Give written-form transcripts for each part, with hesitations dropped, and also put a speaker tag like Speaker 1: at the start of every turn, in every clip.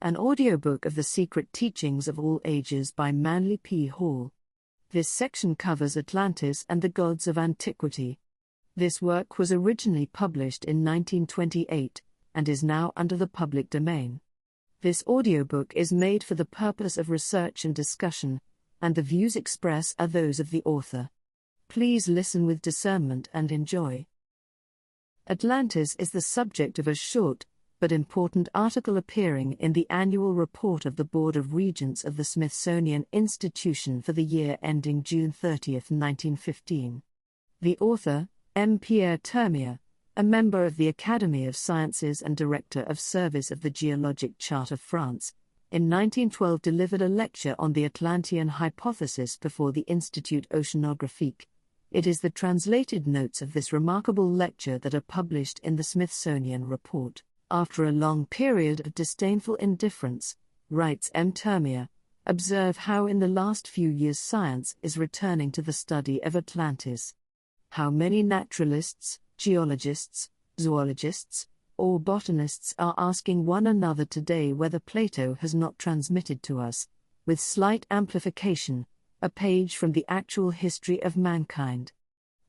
Speaker 1: an audiobook of The Secret Teachings of All Ages by Manly P. Hall. This section covers Atlantis and the gods of Antiquity. This work was originally published in 1928 and is now under the public domain. This audiobook is made for the purpose of research and discussion, and the views expressed are those of the author. Please listen with discernment and enjoy. Atlantis is the subject of a short but important article appearing in the annual report of the Board of Regents of the Smithsonian Institution for the year ending June 30, 1915. The author, M. Pierre Termier, a member of the Academy of Sciences and Director of Service of the Geologic Chart of France, in 1912 delivered a lecture on the Atlantean hypothesis before the Institut Oceanographique. It is the translated notes of this remarkable lecture that are published in the Smithsonian report. After a long period of disdainful indifference, writes M. Termier, observe how in the last few years science is returning to the study of Atlantis. How many naturalists, geologists, zoologists, or botanists are asking one another today whether Plato has not transmitted to us, with slight amplification, a page from the actual history of mankind.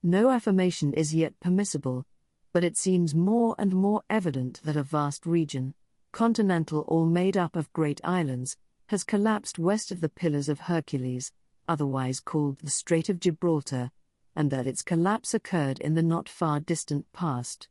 Speaker 1: No affirmation is yet permissible, but it seems more and more evident that a vast region, continental or made up of great islands, has collapsed west of the Pillars of Hercules, otherwise called the Strait of Gibraltar, and that its collapse occurred in the not far distant past.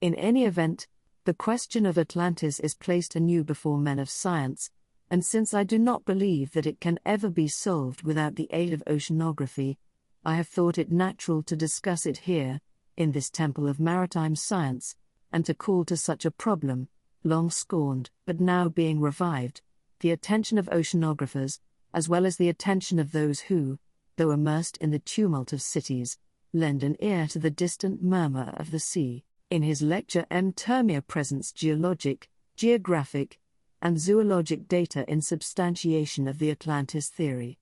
Speaker 1: In any event, the question of Atlantis is placed anew before men of science, and since I do not believe that it can ever be solved without the aid of oceanography, I have thought it natural to discuss it here, in this temple of maritime science, and to call to such a problem, long scorned but now being revived, the attention of oceanographers, as well as the attention of those who, though immersed in the tumult of cities, lend an ear to the distant murmur of the sea. In his lecture, M. Termier presents geologic, geographic, and zoologic data in substantiation of the Atlantis theory.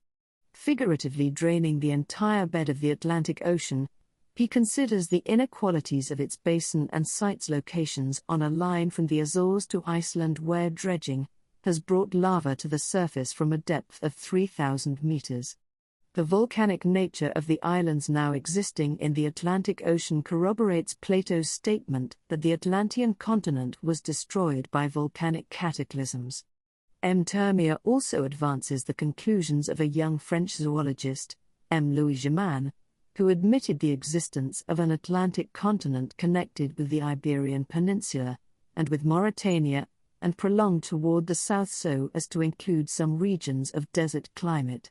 Speaker 1: Figuratively draining the entire bed of the Atlantic Ocean, he considers the inequalities of its basin and cites locations on a line from the Azores to Iceland where dredging has brought lava to the surface from a depth of 3,000 meters. The volcanic nature of the islands now existing in the Atlantic Ocean corroborates Plato's statement that the Atlantean continent was destroyed by volcanic cataclysms. M. Termier also advances the conclusions of a young French zoologist, M. Louis Germain, who admitted the existence of an Atlantic continent connected with the Iberian Peninsula, and with Mauritania, and prolonged toward the south so as to include some regions of desert climate.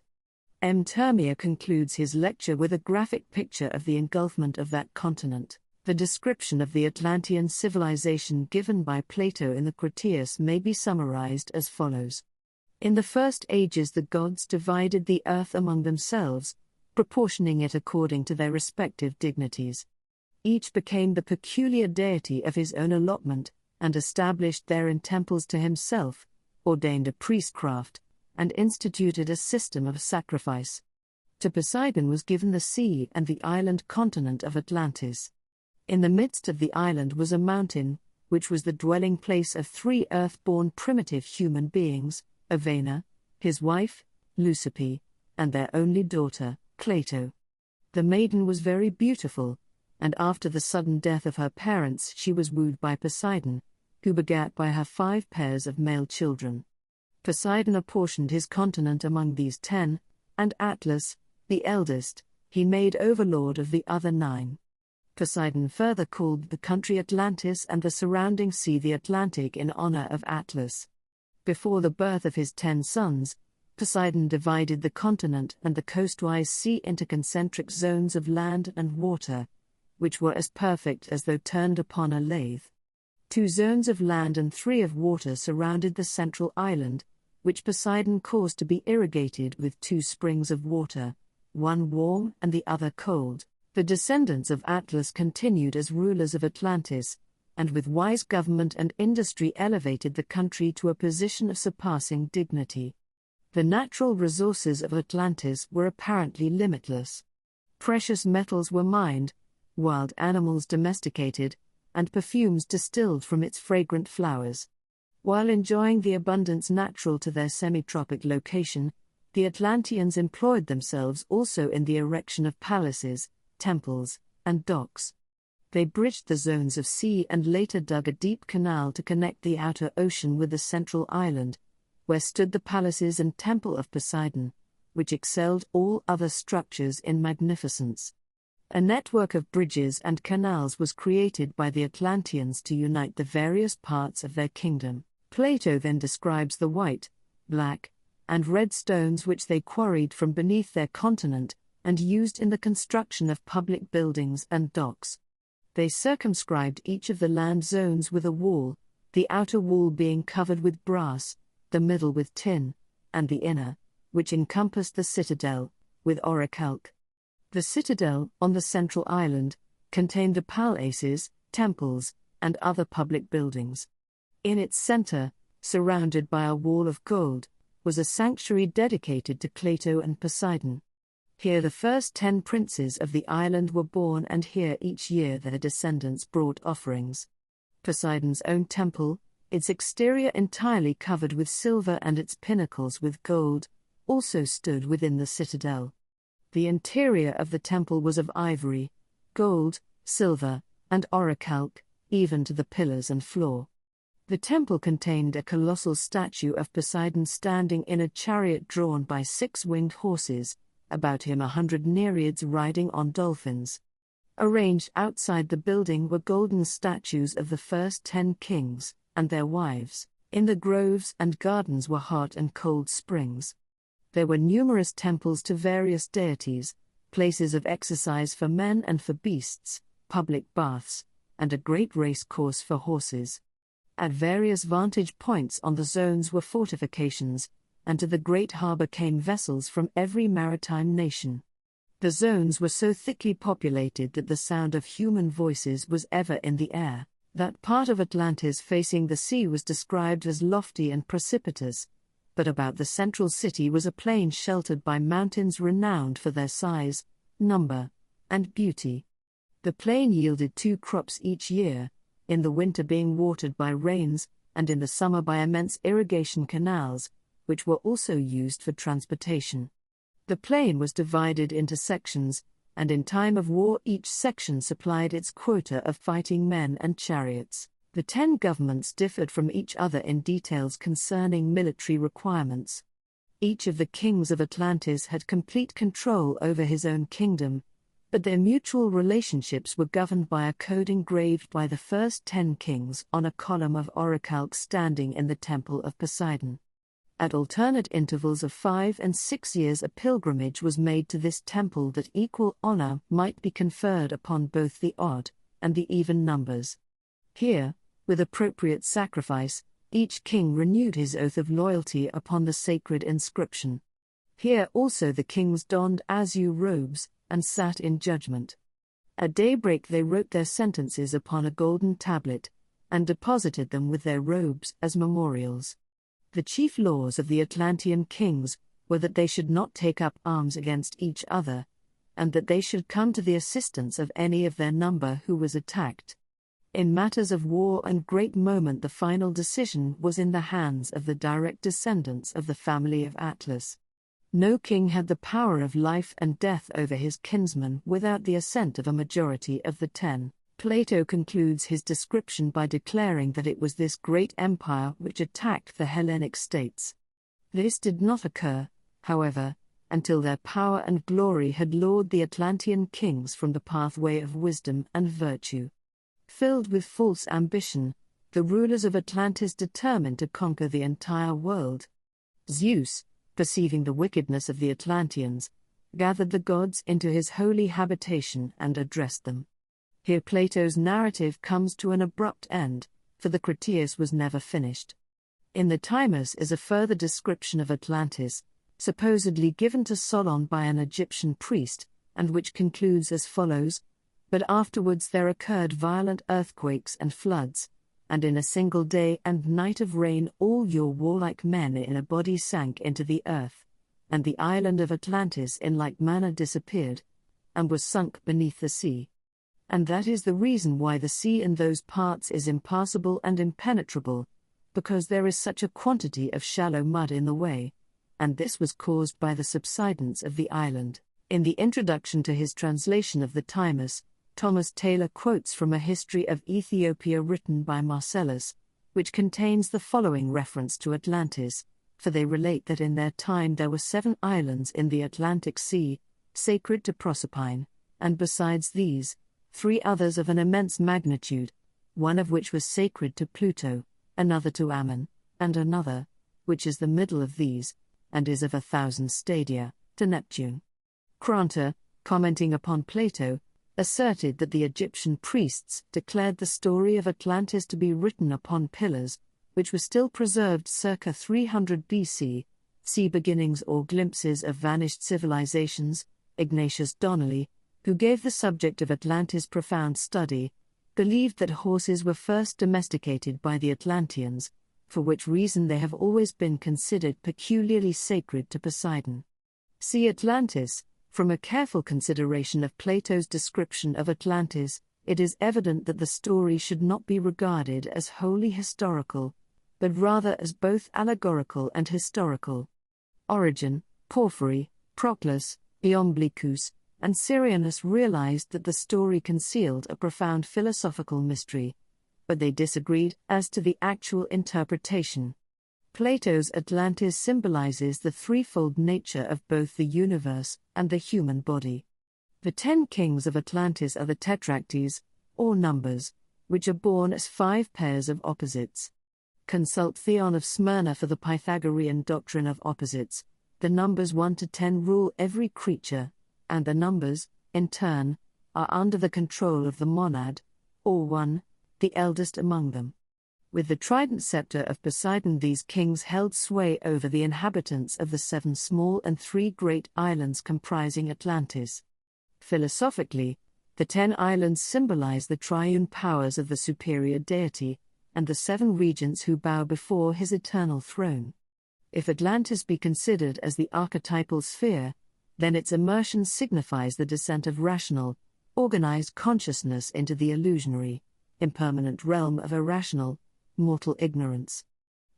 Speaker 1: M. Termier concludes his lecture with a graphic picture of the engulfment of that continent. The description of the Atlantean civilization given by Plato in the Critias may be summarized as follows. In the first ages the gods divided the earth among themselves, proportioning it according to their respective dignities. Each became the peculiar deity of his own allotment, and established therein temples to himself, ordained a priestcraft, and instituted a system of sacrifice. To Poseidon was given the sea and the island continent of Atlantis. In the midst of the island was a mountain, which was the dwelling place of 3 earth-born primitive human beings, Avena, his wife, Leucippe, and their only daughter, Cleito. The maiden was very beautiful, and after the sudden death of her parents she was wooed by Poseidon, who begat by her 5 pairs of male children. Poseidon apportioned his continent among these 10, and Atlas, the eldest, he made overlord of the other 9. Poseidon further called the country Atlantis and the surrounding sea the Atlantic in honor of Atlas. Before the birth of his 10 sons, Poseidon divided the continent and the coastwise sea into concentric zones of land and water, which were as perfect as though turned upon a lathe. 2 zones of land and 3 of water surrounded the central island, which Poseidon caused to be irrigated with 2 springs of water, one warm and the other cold. The descendants of Atlas continued as rulers of Atlantis, and with wise government and industry elevated the country to a position of surpassing dignity. The natural resources of Atlantis were apparently limitless. Precious metals were mined, wild animals domesticated, and perfumes distilled from its fragrant flowers. While enjoying the abundance natural to their semi-tropic location, the Atlanteans employed themselves also in the erection of palaces, temples, and docks. They bridged the zones of sea and later dug a deep canal to connect the outer ocean with the central island, where stood the palaces and temple of Poseidon, which excelled all other structures in magnificence. A network of bridges and canals was created by the Atlanteans to unite the various parts of their kingdom. Plato then describes the white, black, and red stones which they quarried from beneath their continent and used in the construction of public buildings and docks. They circumscribed each of the land zones with a wall, the outer wall being covered with brass, the middle with tin, and the inner, which encompassed the citadel, with orichalc. The citadel, on the central island, contained the palaces, temples, and other public buildings. In its center, surrounded by a wall of gold, was a sanctuary dedicated to Cleito and Poseidon. Here the first 10 princes of the island were born, and here each year their descendants brought offerings. Poseidon's own temple, its exterior entirely covered with silver and its pinnacles with gold, also stood within the citadel. The interior of the temple was of ivory, gold, silver, and orichalc, even to the pillars and floor. The temple contained a colossal statue of Poseidon standing in a chariot drawn by 6 winged horses, about him 100 Nereids riding on dolphins. Arranged outside the building were golden statues of the first 10 kings, and their wives. In the groves and gardens were hot and cold springs. There were numerous temples to various deities, places of exercise for men and for beasts, public baths, and a great race course for horses. At various vantage points on the zones were fortifications, and to the great harbor came vessels from every maritime nation. The zones were so thickly populated that the sound of human voices was ever in the air. That part of Atlantis facing the sea was described as lofty and precipitous, but about the central city was a plain sheltered by mountains renowned for their size, number, and beauty. The plain yielded 2 crops each year, in the winter being watered by rains, and in the summer by immense irrigation canals, which were also used for transportation. The plain was divided into sections, and in time of war each section supplied its quota of fighting men and chariots. The 10 governments differed from each other in details concerning military requirements. Each of the kings of Atlantis had complete control over his own kingdom, but their mutual relationships were governed by a code engraved by the first 10 kings on a column of orichalc standing in the temple of Poseidon. At alternate intervals of 5 and 6 years a pilgrimage was made to this temple that equal honor might be conferred upon both the odd and the even numbers. Here, with appropriate sacrifice, each king renewed his oath of loyalty upon the sacred inscription. Here also the kings donned azure robes, and sat in judgment. At daybreak they wrote their sentences upon a golden tablet, and deposited them with their robes as memorials. The chief laws of the Atlantean kings were that they should not take up arms against each other, and that they should come to the assistance of any of their number who was attacked. In matters of war and great moment the final decision was in the hands of the direct descendants of the family of Atlas. No king had the power of life and death over his kinsmen without the assent of a majority of the 10. Plato concludes his description by declaring that it was this great empire which attacked the Hellenic states. This did not occur, however, until their power and glory had lured the Atlantean kings from the pathway of wisdom and virtue. Filled with false ambition, the rulers of Atlantis determined to conquer the entire world. Zeus, perceiving the wickedness of the Atlanteans, gathered the gods into his holy habitation and addressed them. Here Plato's narrative comes to an abrupt end, for the Critias was never finished. In the Timaeus is a further description of Atlantis, supposedly given to Solon by an Egyptian priest, and which concludes as follows: "But afterwards there occurred violent earthquakes and floods, and in a single day and night of rain all your warlike men in a body sank into the earth, and the island of Atlantis in like manner disappeared, and was sunk beneath the sea. And that is the reason why the sea in those parts is impassable and impenetrable, because there is such a quantity of shallow mud in the way, and this was caused by the subsidence of the island. In the introduction to his translation of the Timus, Thomas Taylor quotes from a history of Ethiopia written by Marcellus, which contains the following reference to Atlantis, for they relate that in their time there were 7 islands in the Atlantic Sea, sacred to Proserpine, and besides these, 3 others of an immense magnitude, one of which was sacred to Pluto, another to Ammon, and another, which is the middle of these, and is of 1,000 stadia, to Neptune. Crantor, commenting upon Plato, asserted that the Egyptian priests declared the story of Atlantis to be written upon pillars, which were still preserved circa 300 BC. See Beginnings or Glimpses of Vanished Civilizations. Ignatius Donnelly, who gave the subject of Atlantis profound study, believed that horses were first domesticated by the Atlanteans, for which reason they have always been considered peculiarly sacred to Poseidon. See Atlantis. From a careful consideration of Plato's description of Atlantis, it is evident that the story should not be regarded as wholly historical, but rather as both allegorical and historical. Origen, Porphyry, Proclus, Iamblichus, and Syrianus realized that the story concealed a profound philosophical mystery, but they disagreed as to the actual interpretation. Plato's Atlantis symbolizes the threefold nature of both the universe and the human body. The 10 kings of Atlantis are the tetracties, or numbers, which are born as 5 pairs of opposites. Consult Theon of Smyrna for the Pythagorean doctrine of opposites. The numbers 1 to 10 rule every creature, and the numbers, in turn, are under the control of the monad, or one, the eldest among them. With the trident scepter of Poseidon, these kings held sway over the inhabitants of the 7 small and 3 great islands comprising Atlantis. Philosophically, the 10 islands symbolize the triune powers of the superior deity, and the 7 regents who bow before his eternal throne. If Atlantis be considered as the archetypal sphere, then its immersion signifies the descent of rational, organized consciousness into the illusionary, impermanent realm of irrational, mortal ignorance.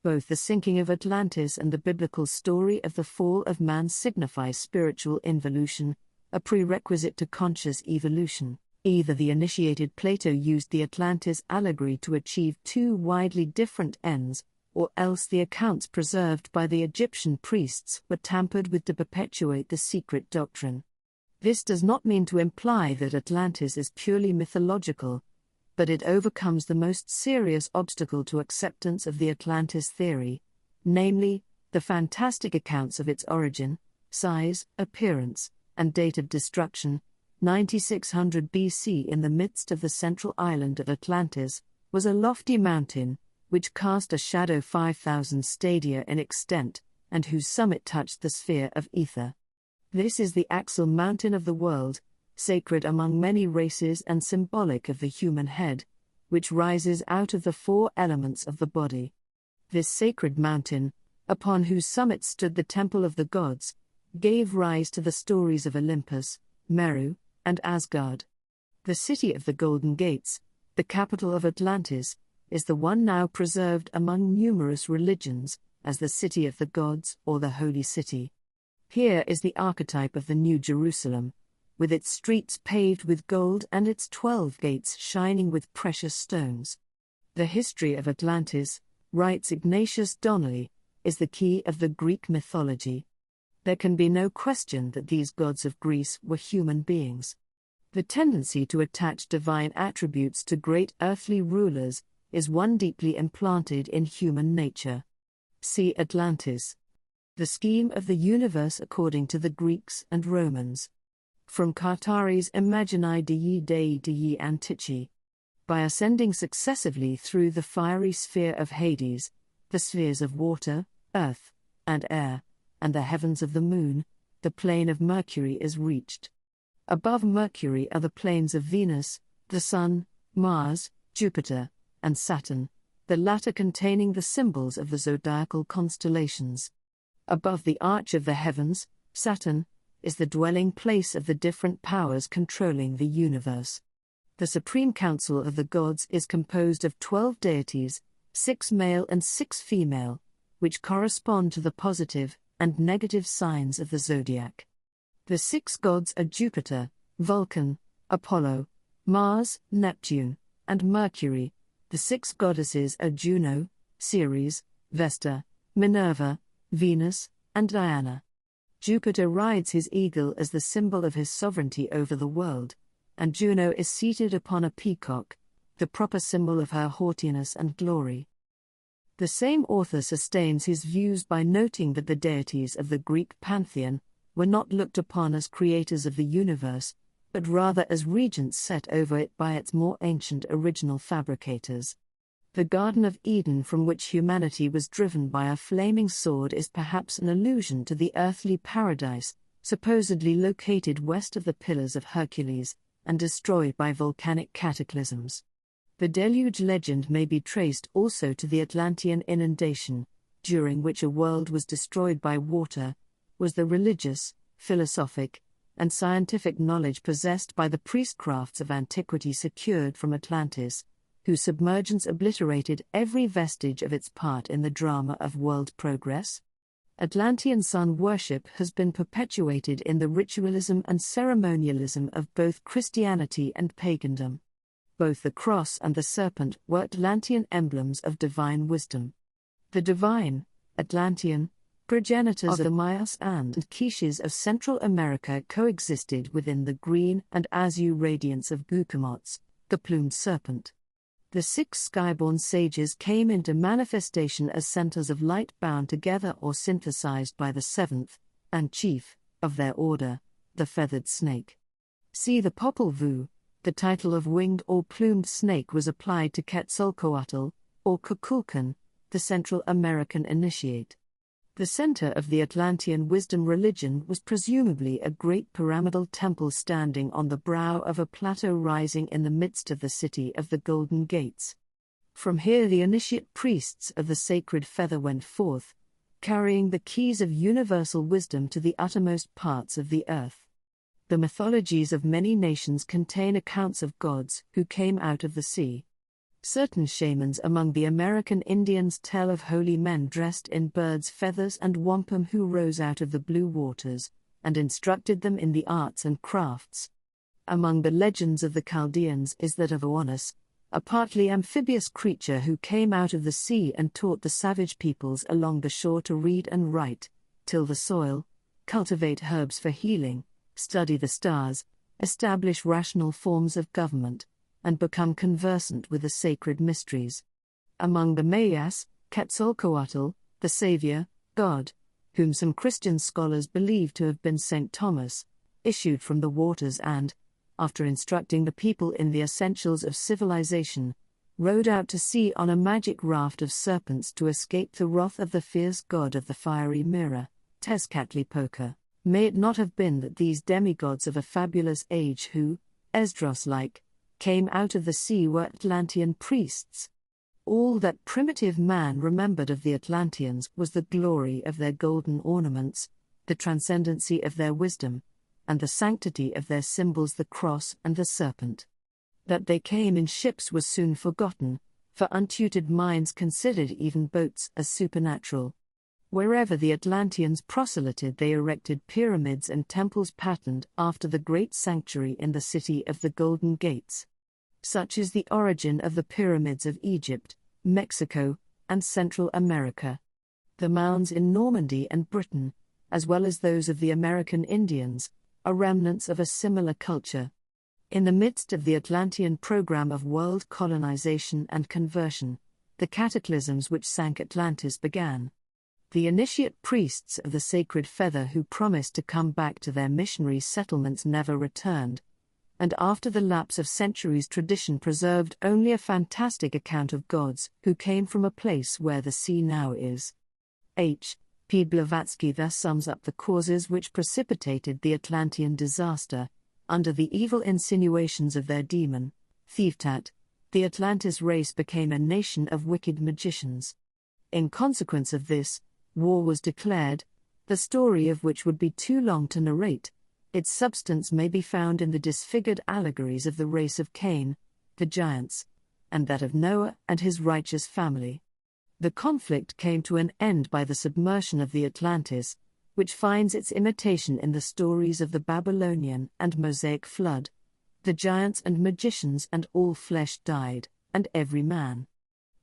Speaker 1: Both the sinking of Atlantis and the biblical story of the fall of man signify spiritual involution, a prerequisite to conscious evolution. Either the initiated Plato used the Atlantis allegory to achieve 2 widely different ends, or else the accounts preserved by the Egyptian priests were tampered with to perpetuate the secret doctrine. This does not mean to imply that Atlantis is purely mythological, but it overcomes the most serious obstacle to acceptance of the Atlantis theory, namely, the fantastic accounts of its origin, size, appearance, and date of destruction. 9600 BC. In the midst of the central island of Atlantis was a lofty mountain, which cast a shadow 5,000 stadia in extent, and whose summit touched the sphere of ether. This is the axle mountain of the world, sacred among many races and symbolic of the human head, which rises out of the 4 elements of the body. This sacred mountain, upon whose summit stood the temple of the gods, gave rise to the stories of Olympus, Meru, and Asgard. The city of the Golden Gates, the capital of Atlantis, is the one now preserved among numerous religions, as the city of the gods or the holy city. Here is the archetype of the New Jerusalem, with its streets paved with gold and its 12 gates shining with precious stones. The history of Atlantis, writes Ignatius Donnelly, is the key of the Greek mythology. There can be no question that these gods of Greece were human beings. The tendency to attach divine attributes to great earthly rulers is one deeply implanted in human nature. See Atlantis. The scheme of the universe according to the Greeks and Romans. From Cartari's Imagini Dei Dei Antici. By ascending successively through the fiery sphere of Hades, the spheres of water, earth, and air, and the heavens of the moon, the plane of Mercury is reached. Above Mercury are the planes of Venus, the Sun, Mars, Jupiter, and Saturn, the latter containing the symbols of the zodiacal constellations. Above the arch of the heavens, Saturn, is the dwelling place of the different powers controlling the universe. The Supreme Council of the Gods is composed of 12 deities, 6 male and 6 female, which correspond to the positive and negative signs of the zodiac. The 6 gods are Jupiter, Vulcan, Apollo, Mars, Neptune, and Mercury. The 6 goddesses are Juno, Ceres, Vesta, Minerva, Venus, and Diana. Jupiter rides his eagle as the symbol of his sovereignty over the world, and Juno is seated upon a peacock, the proper symbol of her haughtiness and glory. The same author sustains his views by noting that the deities of the Greek pantheon were not looked upon as creators of the universe, but rather as regents set over it by its more ancient original fabricators. The Garden of Eden from which humanity was driven by a flaming sword is perhaps an allusion to the earthly paradise, supposedly located west of the Pillars of Hercules, and destroyed by volcanic cataclysms. The deluge legend may be traced also to the Atlantean inundation, during which a world was destroyed by water, was the religious, philosophic, and scientific knowledge possessed by the priestcrafts of antiquity secured from Atlantis, whose submergence obliterated every vestige of its part in the drama of world progress? Atlantean sun worship has been perpetuated in the ritualism and ceremonialism of both Christianity and pagandom. Both the cross and the serpent were Atlantean emblems of divine wisdom. The divine, Atlantean, progenitors of the Mayas and Quiches of Central America coexisted within the green and azure radiance of Gucumots, the plumed serpent. The 6 skyborn sages came into manifestation as centers of light bound together or synthesized by the 7th, and chief, of their order, the feathered snake. See the Popol Vuh. The title of winged or plumed snake was applied to Quetzalcoatl, or Kukulkan, the Central American initiate. The center of the Atlantean wisdom religion was presumably a great pyramidal temple standing on the brow of a plateau rising in the midst of the city of the Golden Gates. From here the initiate priests of the sacred feather went forth, carrying the keys of universal wisdom to the uttermost parts of the earth. The mythologies of many nations contain accounts of gods who came out of the sea. Certain shamans among the American Indians tell of holy men dressed in birds' feathers and wampum who rose out of the blue waters, and instructed them in the arts and crafts. Among the legends of the Chaldeans is that of Oannes, a partly amphibious creature who came out of the sea and taught the savage peoples along the shore to read and write, till the soil, cultivate herbs for healing, study the stars, establish rational forms of government, and become conversant with the sacred mysteries. Among the Mayas, Quetzalcoatl, the savior, god, whom some Christian scholars believe to have been St. Thomas, issued from the waters and, after instructing the people in the essentials of civilization, rode out to sea on a magic raft of serpents to escape the wrath of the fierce god of the fiery mirror, Tezcatlipoca. May it not have been that these demigods of a fabulous age who, Esdras-like, came out of the sea were Atlantean priests? All that primitive man remembered of the Atlanteans was the glory of their golden ornaments, the transcendency of their wisdom, and the sanctity of their symbols, the cross and the serpent. That they came in ships was soon forgotten, for untutored minds considered even boats as supernatural. Wherever the Atlanteans proselyted, they erected pyramids and temples patterned after the great sanctuary in the city of the Golden Gates. Such is the origin of the pyramids of Egypt, Mexico, and Central America. The mounds in Normandy and Britain, as well as those of the American Indians, are remnants of a similar culture. In the midst of the Atlantean program of world colonization and conversion, the cataclysms which sank Atlantis began. The initiate priests of the sacred feather who promised to come back to their missionary settlements never returned, and after the lapse of centuries tradition preserved only a fantastic account of gods who came from a place where the sea now is. H. P. Blavatsky thus sums up the causes which precipitated the Atlantean disaster. Under the evil insinuations of their demon, Thieftat, the Atlantis race became a nation of wicked magicians. In consequence of this, war was declared, the story of which would be too long to narrate. Its substance may be found in the disfigured allegories of the race of Cain, the giants, and that of Noah and his righteous family. The conflict came to an end by the submersion of the Atlantis, which finds its imitation in the stories of the Babylonian and Mosaic flood. The giants and magicians and all flesh died, and every man.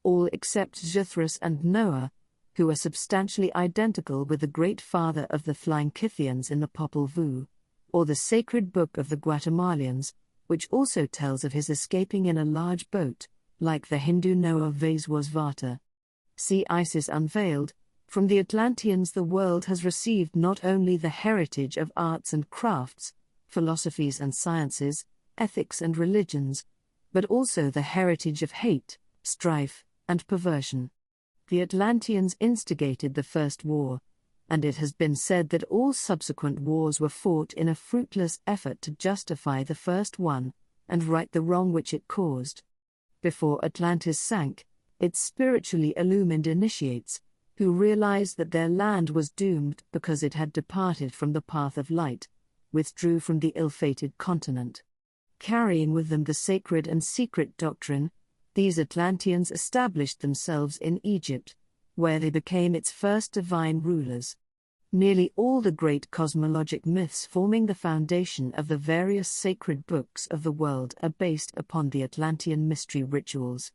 Speaker 1: All except Jethros and Noah, who are substantially identical with the great father of the Flying Scythians in the Popol Vuh, or the sacred book of the Guatemalans, which also tells of his escaping in a large boat, like the Hindu Noah Vaiswasvata. See Isis Unveiled. From the Atlanteans the world has received not only the heritage of arts and crafts, philosophies and sciences, ethics and religions, but also the heritage of hate, strife, and perversion. The Atlanteans instigated the first war, and it has been said that all subsequent wars were fought in a fruitless effort to justify the first one, and right the wrong which it caused. Before Atlantis sank, its spiritually illumined initiates, who realized that their land was doomed because it had departed from the path of light, withdrew from the ill-fated continent. Carrying with them the sacred and secret doctrine, these Atlanteans established themselves in Egypt, where they became its first divine rulers. Nearly all the great cosmologic myths forming the foundation of the various sacred books of the world are based upon the Atlantean mystery rituals.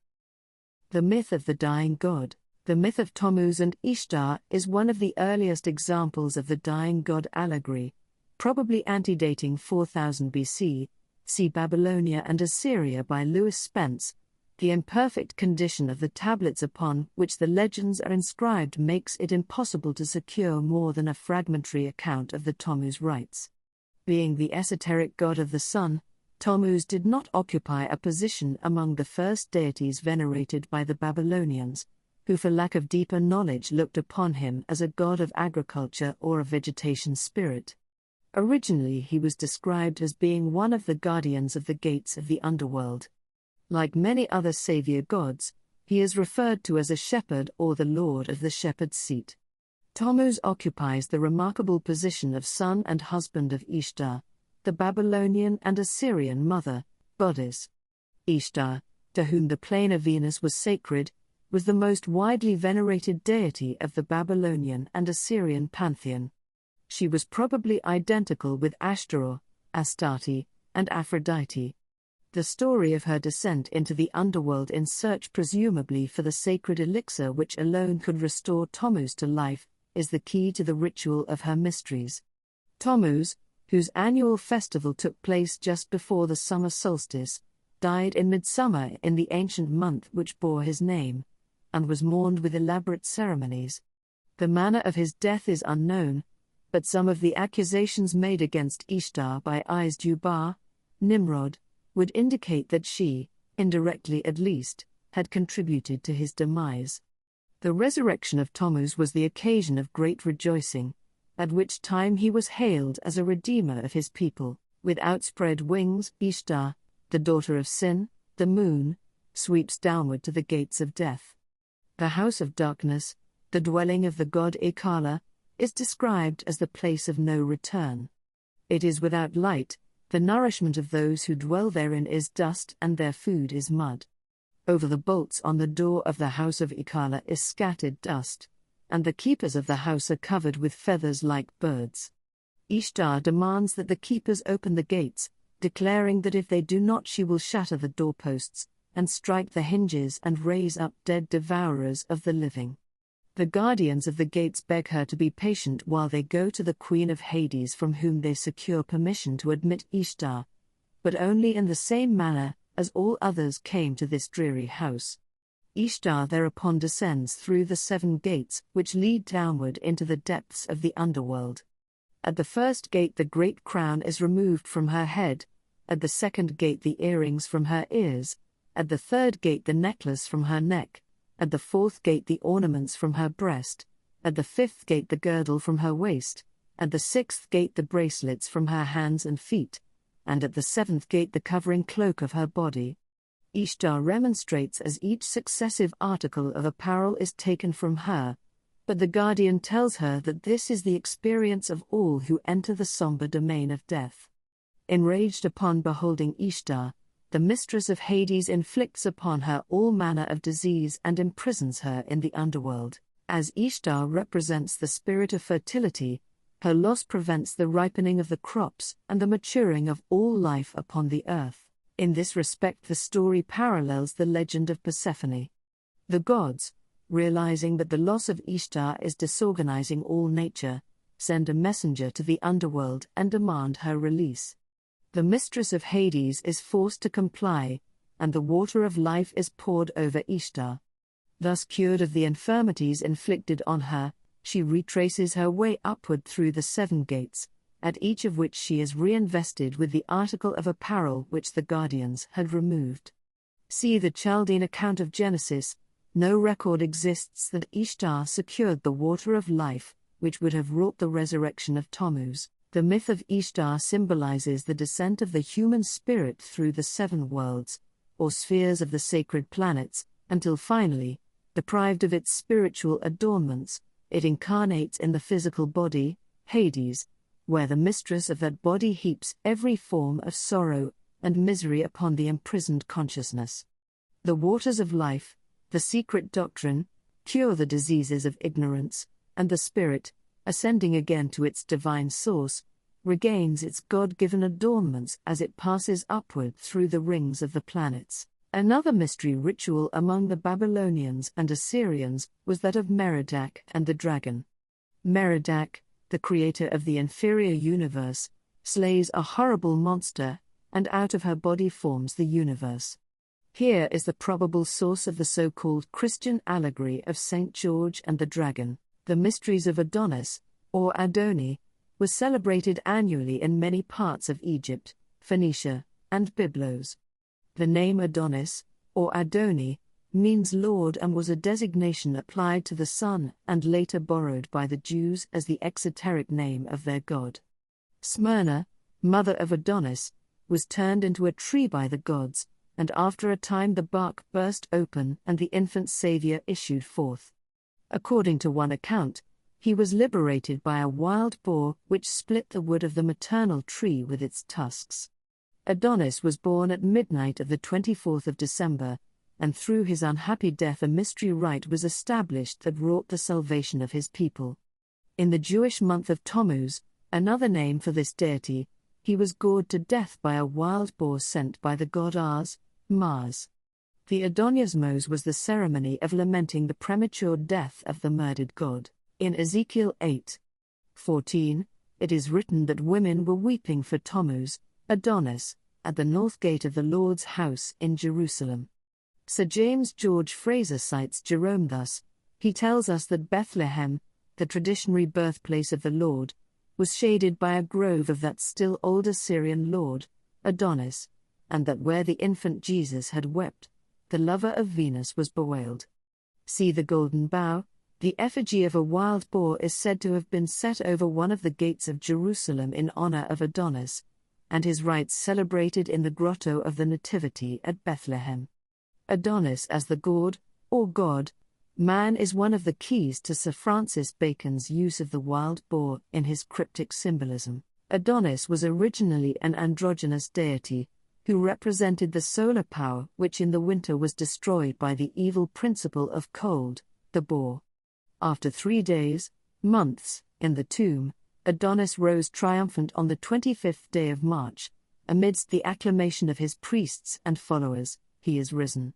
Speaker 1: The myth of the dying god. The myth of Tammuz and Ishtar is one of the earliest examples of the dying god allegory, probably antedating 4000 BC. See Babylonia and Assyria by Lewis Spence. The imperfect condition of the tablets upon which the legends are inscribed makes it impossible to secure more than a fragmentary account of the Tammuz rites. Being the esoteric god of the sun, Tammuz did not occupy a position among the first deities venerated by the Babylonians, who for lack of deeper knowledge looked upon him as a god of agriculture or a vegetation spirit. Originally he was described as being one of the guardians of the gates of the underworld. Like many other savior gods, he is referred to as a shepherd or the lord of the shepherd's seat. Tammuz occupies the remarkable position of son and husband of Ishtar, the Babylonian and Assyrian mother, goddess. Ishtar, to whom the plane of Venus was sacred, was the most widely venerated deity of the Babylonian and Assyrian pantheon. She was probably identical with Ashtaroth, Astarte, and Aphrodite. The story of her descent into the underworld in search presumably for the sacred elixir which alone could restore Tammuz to life, is the key to the ritual of her mysteries. Tammuz, whose annual festival took place just before the summer solstice, died in midsummer in the ancient month which bore his name, and was mourned with elaborate ceremonies. The manner of his death is unknown, but some of the accusations made against Ishtar by Is-Dubar, Nimrod, would indicate that she, indirectly at least, had contributed to his demise. The resurrection of Tammuz was the occasion of great rejoicing, at which time he was hailed as a redeemer of his people. With outspread wings, Ishtar, the daughter of Sin, the moon, sweeps downward to the gates of death. The house of darkness, the dwelling of the god Ekala, is described as the place of no return. It is without light, the nourishment of those who dwell therein is dust and their food is mud. Over the bolts on the door of the house of Ekala is scattered dust, and the keepers of the house are covered with feathers like birds. Ishtar demands that the keepers open the gates, declaring that if they do not she will shatter the doorposts, and strike the hinges and raise up dead devourers of the living. The guardians of the gates beg her to be patient while they go to the Queen of Hades from whom they secure permission to admit Ishtar, but only in the same manner as all others came to this dreary house. Ishtar thereupon descends through the 7 gates which lead downward into the depths of the underworld. At the first gate the great crown is removed from her head, at the second gate the earrings from her ears, at the third gate the necklace from her neck, at the fourth gate the ornaments from her breast, at the fifth gate the girdle from her waist, at the sixth gate the bracelets from her hands and feet, and at the seventh gate the covering cloak of her body. Ishtar remonstrates as each successive article of apparel is taken from her, but the guardian tells her that this is the experience of all who enter the somber domain of death. Enraged upon beholding Ishtar, The mistress of Hades inflicts upon her all manner of disease and imprisons her in the underworld. As Ishtar represents the spirit of fertility, her loss prevents the ripening of the crops and the maturing of all life upon the earth. In this respect, the story parallels the legend of Persephone. The gods, realizing that the loss of Ishtar is disorganizing all nature, send a messenger to the underworld and demand her release. The mistress of Hades is forced to comply, and the water of life is poured over Ishtar. Thus cured of the infirmities inflicted on her, she retraces her way upward through the 7 gates, at each of which she is reinvested with the article of apparel which the guardians had removed. See the Chaldean account of Genesis. No record exists that Ishtar secured the water of life, which would have wrought the resurrection of Tammuz. The myth of Ishtar symbolizes the descent of the human spirit through the 7 worlds, or spheres of the sacred planets, until finally, deprived of its spiritual adornments, it incarnates in the physical body, Hades, where the mistress of that body heaps every form of sorrow and misery upon the imprisoned consciousness. The waters of life, the secret doctrine, cure the diseases of ignorance, and the spirit, ascending again to its divine source, regains its God-given adornments as it passes upward through the rings of the planets. Another mystery ritual among the Babylonians and Assyrians was that of Merodach and the dragon. Merodach, the creator of the inferior universe, slays a horrible monster, and out of her body forms the universe. Here is the probable source of the so-called Christian allegory of St. George and the dragon. The mysteries of Adonis, or Adoni, were celebrated annually in many parts of Egypt, Phoenicia, and Byblos. The name Adonis, or Adoni, means Lord and was a designation applied to the sun and later borrowed by the Jews as the exoteric name of their god. Smyrna, mother of Adonis, was turned into a tree by the gods, and after a time the bark burst open and the infant Savior issued forth. According to one account, he was liberated by a wild boar which split the wood of the maternal tree with its tusks. Adonis was born at midnight of the 24th of December, and through his unhappy death a mystery rite was established that wrought the salvation of his people. In the Jewish month of Tammuz, another name for this deity, he was gored to death by a wild boar sent by the god Mars. The Adoniasmos was the ceremony of lamenting the premature death of the murdered god. In Ezekiel 8:14, it is written that women were weeping for Tammuz, Adonis, at the north gate of the Lord's house in Jerusalem. Sir James George Fraser cites Jerome thus. He tells us that Bethlehem, the traditionary birthplace of the Lord, was shaded by a grove of that still older Syrian lord, Adonis, and that where the infant Jesus had wept, the lover of Venus was bewailed. See the Golden Bough. The effigy of a wild boar is said to have been set over one of the gates of Jerusalem in honor of Adonis, and his rites celebrated in the grotto of the Nativity at Bethlehem. Adonis as the god, or god, man is one of the keys to Sir Francis Bacon's use of the wild boar in his cryptic symbolism. Adonis was originally an androgynous deity, who represented the solar power which in the winter was destroyed by the evil principle of cold, the boar. After 3 days, months, in the tomb, Adonis rose triumphant on the 25th day of March. Amidst the acclamation of his priests and followers, he is risen.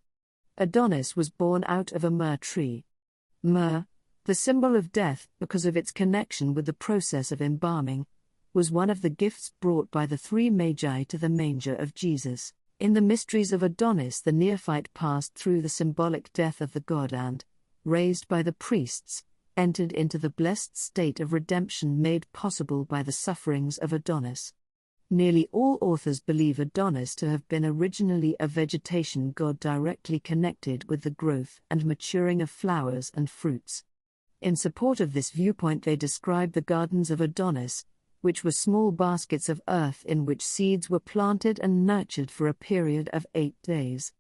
Speaker 1: Adonis was born out of a myrrh tree. Myrrh, the symbol of death because of its connection with the process of embalming, was one of the gifts brought by the 3 magi to the manger of Jesus. In the mysteries of Adonis, the neophyte passed through the symbolic death of the god and, raised by the priests, entered into the blessed state of redemption made possible by the sufferings of Adonis. Nearly all authors believe Adonis to have been originally a vegetation god directly connected with the growth and maturing of flowers and fruits. In support of this viewpoint, they describe the gardens of Adonis, which were small baskets of earth in which seeds were planted and nurtured for a period of 8 days.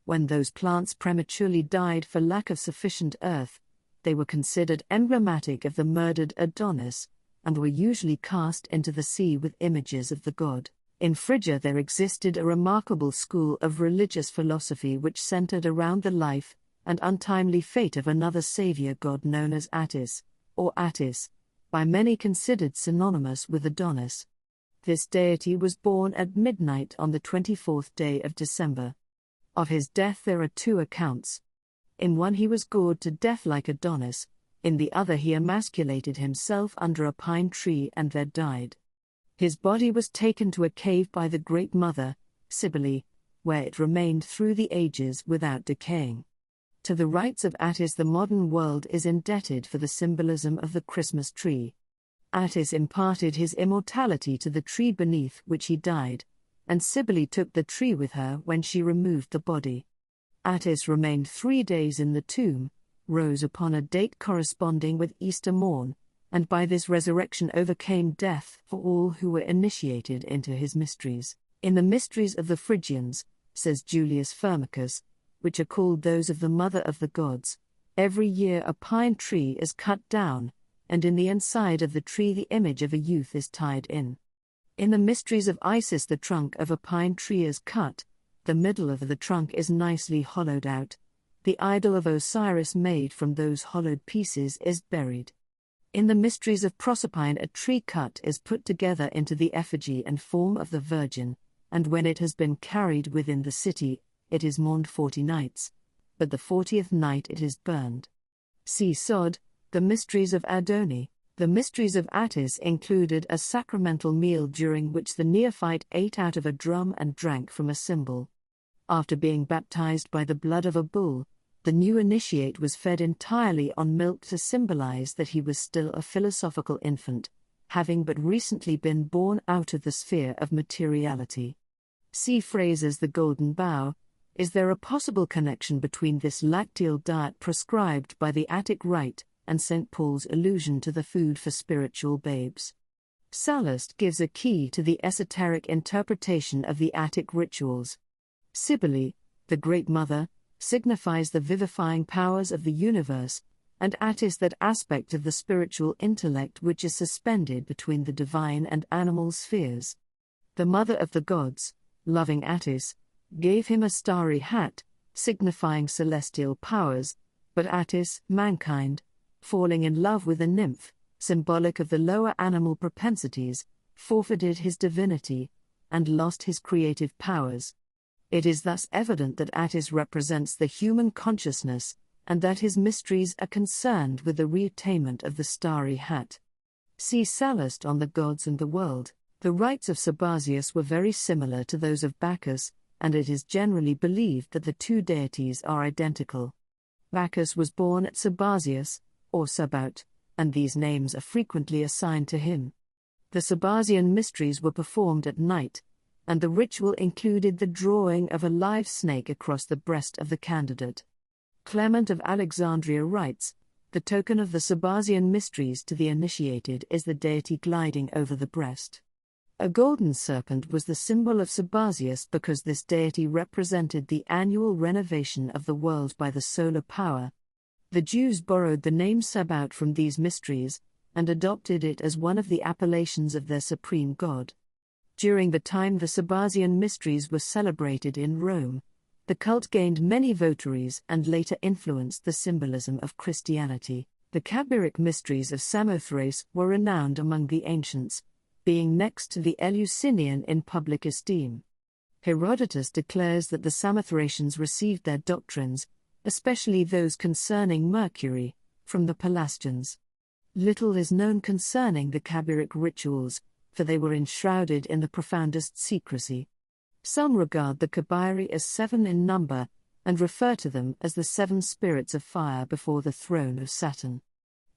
Speaker 1: When those plants prematurely died for lack of sufficient earth, they were considered emblematic of the murdered Adonis, and were usually cast into the sea with images of the god. In Phrygia there existed a remarkable school of religious philosophy which centered around the life and untimely fate of another savior god known as Attis, or Attis, by many considered synonymous with Adonis. This deity was born at midnight on the 24th day of December. Of his death there are two accounts. In one he was gored to death like Adonis, in the other he emasculated himself under a pine tree and there died. His body was taken to a cave by the Great Mother, Cybele, where it remained through the ages without decaying. To the rites of Attis the modern world is indebted for the symbolism of the Christmas tree. Attis imparted his immortality to the tree beneath which he died, and Cybele took the tree with her when she removed the body. Attis remained 3 days in the tomb, rose upon a date corresponding with Easter morn, and by this resurrection overcame death for all who were initiated into his mysteries. In the mysteries of the Phrygians, says Julius Firmicus, which are called those of the mother of the gods, every year a pine tree is cut down, and in the inside of the tree the image of a youth is tied in. In the mysteries of Isis the trunk of a pine tree is cut, the middle of the trunk is nicely hollowed out, the idol of Osiris made from those hollowed pieces is buried. In the mysteries of Proserpine a tree cut is put together into the effigy and form of the Virgin, and when it has been carried within the city, it is mourned 40 nights, but the 40th night it is burned. See Sod, the mysteries of Adoni. The mysteries of Attis included a sacramental meal during which the neophyte ate out of a drum and drank from a cymbal. After being baptized by the blood of a bull, the new initiate was fed entirely on milk to symbolize that he was still a philosophical infant, having but recently been born out of the sphere of materiality. See Fraser's The Golden Bough. Is there a possible connection between this lacteal diet prescribed by the Attic rite and St. Paul's allusion to the food for spiritual babes? Sallust gives a key to the esoteric interpretation of the Attic rituals. Cybele, the Great Mother, signifies the vivifying powers of the universe, and Attis that aspect of the spiritual intellect which is suspended between the divine and animal spheres. The Mother of the Gods, loving Attis, gave him a starry hat, signifying celestial powers, but Attis, mankind, falling in love with a nymph, symbolic of the lower animal propensities, forfeited his divinity, and lost his creative powers. It is thus evident that Attis represents the human consciousness, and that his mysteries are concerned with the reattainment of the starry hat. See Sallust on the Gods and the World. The rites of Sabazius were very similar to those of Bacchus, and it is generally believed that the two deities are identical. Bacchus was born at Sabazius, or Sabaut, and these names are frequently assigned to him. The Sabazian mysteries were performed at night, and the ritual included the drawing of a live snake across the breast of the candidate. Clement of Alexandria writes, the token of the Sabazian mysteries to the initiated is the deity gliding over the breast. A golden serpent was the symbol of Sabazius because this deity represented the annual renovation of the world by the solar power. The Jews borrowed the name Sabaoth from these mysteries, and adopted it as one of the appellations of their supreme god. During the time the Sabazian mysteries were celebrated in Rome, the cult gained many votaries and later influenced the symbolism of Christianity. The Kabiric mysteries of Samothrace were renowned among the ancients, being next to the Eleusinian in public esteem. Herodotus declares that the Samothracians received their doctrines, especially those concerning Mercury, from the Pelasgians. Little is known concerning the Kabiric rituals, for they were enshrouded in the profoundest secrecy. Some regard the Kabiri as 7 in number, and refer to them as the 7 spirits of fire before the throne of Saturn.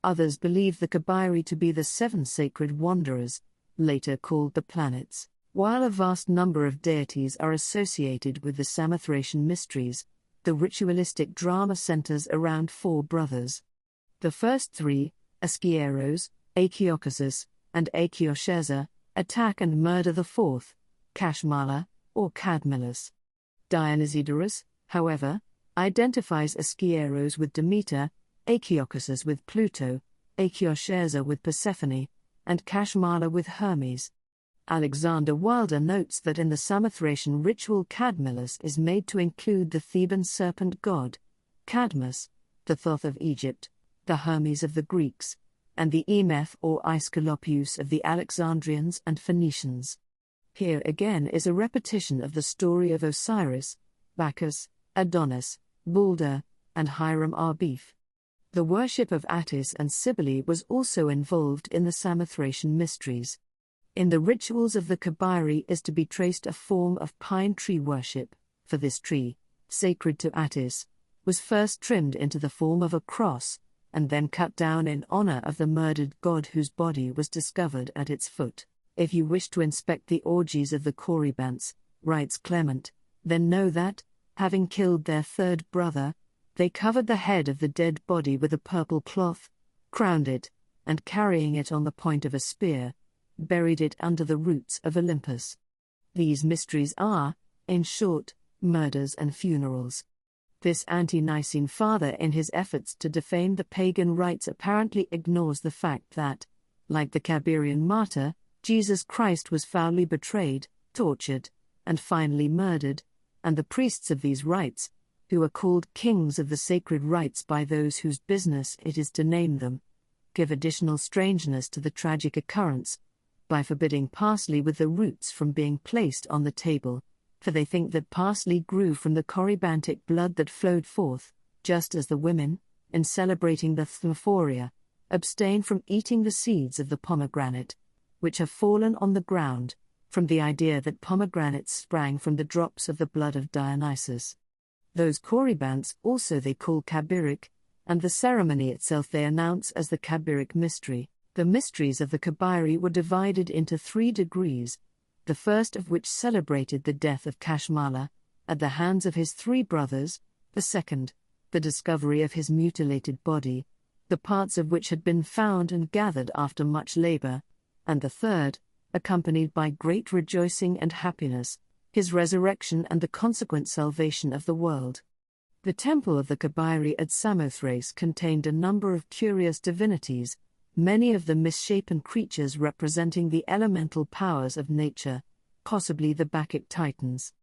Speaker 1: Others believe the Kabiri to be the 7 sacred wanderers, later called the planets. While a vast number of deities are associated with the Samothracian mysteries, the ritualistic drama centers around 4 brothers. The first 3, Askieros, Achiocussus, and Achiosherza, attack and murder the 4th, Kashmala, or Cadmilus. Dionysodorus, however, identifies Askieros with Demeter, Achiocussus with Pluto, Achiosherza with Persephone, and Kashmala with Hermes. Alexander Wilder notes that in the Samothracian ritual Cadmilus is made to include the Theban serpent god, Cadmus, the Thoth of Egypt, the Hermes of the Greeks, and the Emeth or Aesculapius of the Alexandrians and Phoenicians. Here again is a repetition of the story of Osiris, Bacchus, Adonis, Balder, and Hiram Arbif. The worship of Attis and Cybele was also involved in the Samothracian mysteries. In the rituals of the Kabiri is to be traced a form of pine tree worship, for this tree, sacred to Attis, was first trimmed into the form of a cross, and then cut down in honor of the murdered god whose body was discovered at its foot. If you wish to inspect the orgies of the Corybants, writes Clement, then know that, having killed their third brother, they covered the head of the dead body with a purple cloth, crowned it, and carrying it on the point of a spear, buried it under the roots of Olympus. These mysteries are, in short, murders and funerals. This ante-Nicene father in his efforts to defame the pagan rites apparently ignores the fact that, like the Kabirian martyr, Jesus Christ was foully betrayed, tortured, and finally murdered, and the priests of these rites, who are called kings of the sacred rites by those whose business it is to name them, give additional strangeness to the tragic occurrence, by forbidding parsley with the roots from being placed on the table, for they think that parsley grew from the corybantic blood that flowed forth, just as the women, in celebrating the Thmaphoria, abstain from eating the seeds of the pomegranate, which have fallen on the ground, from the idea that pomegranates sprang from the drops of the blood of Dionysus. Those Corybants also they call Kabiric, and the ceremony itself they announce as the Kabiric mystery. The mysteries of the Kabiri were divided into 3 degrees, the first of which celebrated the death of Kashmala, at the hands of his 3 brothers, the second, the discovery of his mutilated body, the parts of which had been found and gathered after much labor, and the third, accompanied by great rejoicing and happiness, his resurrection and the consequent salvation of the world. The temple of the Kabiri at Samothrace contained a number of curious divinities, many of them misshapen creatures representing the elemental powers of nature, possibly the Bacchic Titans.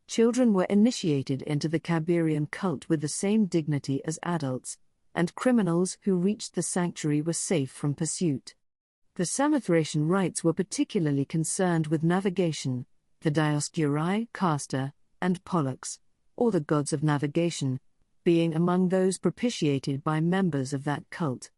Speaker 1: Children were initiated into the Kabirian cult with the same dignity as adults, and criminals who reached the sanctuary were safe from pursuit. The Samothracian rites were particularly concerned with navigation, the Dioscuri, Castor, and Pollux, or the gods of navigation, being among those propitiated by members of that cult.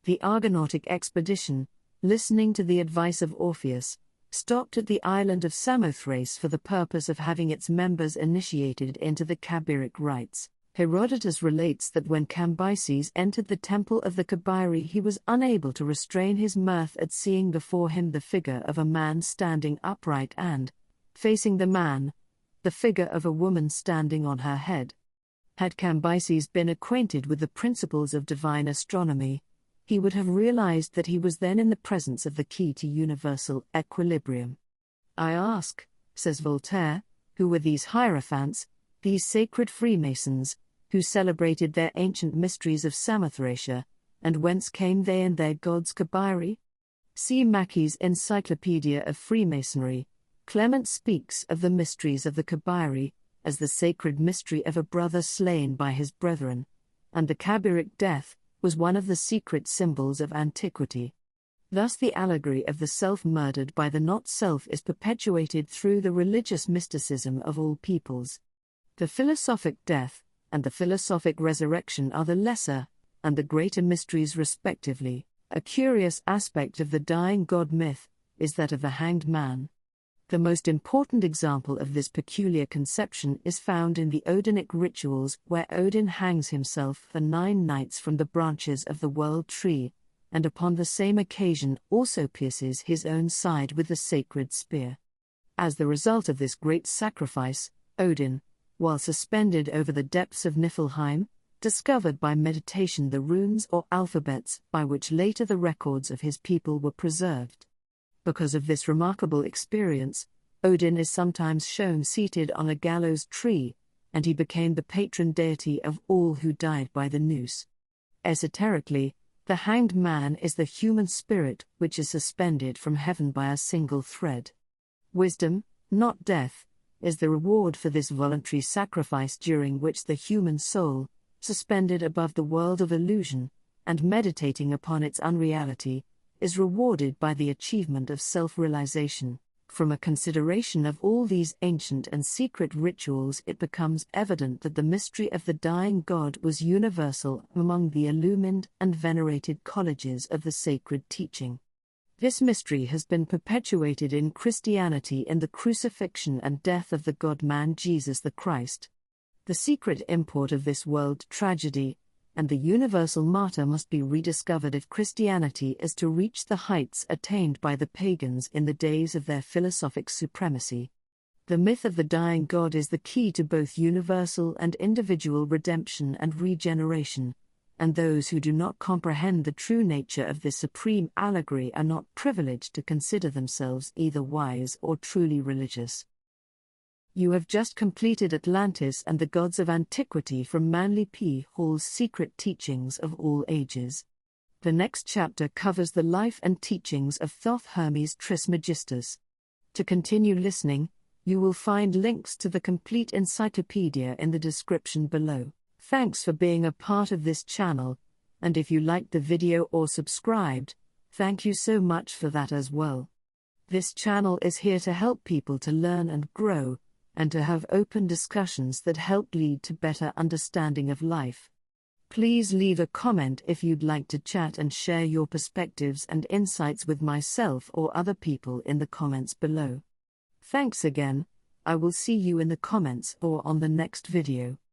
Speaker 1: The Argonautic expedition, listening to the advice of Orpheus, stopped at the island of Samothrace for the purpose of having its members initiated into the Kabiric rites. Herodotus relates that when Cambyses entered the temple of the Kabiri he was unable to restrain his mirth at seeing before him the figure of a man standing upright and, facing the man, the figure of a woman standing on her head. Had Cambyses been acquainted with the principles of divine astronomy, he would have realized that he was then in the presence of the key to universal equilibrium. I ask, says Voltaire, who were these hierophants, these sacred Freemasons, who celebrated their ancient mysteries of Samothracia, and whence came they and their gods Kabiri? See Mackey's Encyclopedia of Freemasonry. Clement speaks of the mysteries of the Kabiri as the sacred mystery of a brother slain by his brethren, and the Kabiric death was one of the secret symbols of antiquity. Thus the allegory of the self murdered by the not-self is perpetuated through the religious mysticism of all peoples. The philosophic death and the philosophic resurrection are the lesser and the greater mysteries respectively. A curious aspect of the dying god myth is that of the hanged man. The most important example of this peculiar conception is found in the Odinic rituals where Odin hangs himself for 9 nights from the branches of the world tree, and upon the same occasion also pierces his own side with the sacred spear. As the result of this great sacrifice, Odin, while suspended over the depths of Niflheim, discovered by meditation the runes or alphabets by which later the records of his people were preserved. Because of this remarkable experience, Odin is sometimes shown seated on a gallows tree, and he became the patron deity of all who died by the noose. Esoterically, the hanged man is the human spirit which is suspended from heaven by a single thread. Wisdom, not death, is the reward for this voluntary sacrifice, during which the human soul, suspended above the world of illusion, and meditating upon its unreality, is rewarded by the achievement of self-realization. From a consideration of all these ancient and secret rituals, it becomes evident that the mystery of the dying god was universal among the illumined and venerated colleges of the sacred teaching. This mystery has been perpetuated in Christianity in the crucifixion and death of the God-man Jesus the Christ. The secret import of this world tragedy and the universal martyr must be rediscovered if Christianity is to reach the heights attained by the pagans in the days of their philosophic supremacy. The myth of the dying god is the key to both universal and individual redemption and regeneration, and those who do not comprehend the true nature of this supreme allegory are not privileged to consider themselves either wise or truly religious. You have just completed Atlantis and the Gods of Antiquity from Manly P. Hall's Secret Teachings of All Ages. The next chapter covers the life and teachings of Thoth Hermes Trismegistus. To continue listening, you will find links to the complete encyclopedia in the description below. Thanks for being a part of this channel, and if you liked the video or subscribed, thank you so much for that as well. This channel is here to help people to learn and grow, and to have open discussions that help lead to better understanding of life. Please leave a comment if you'd like to chat and share your perspectives and insights with myself or other people in the comments below. Thanks again. I will see you in the comments or on the next video.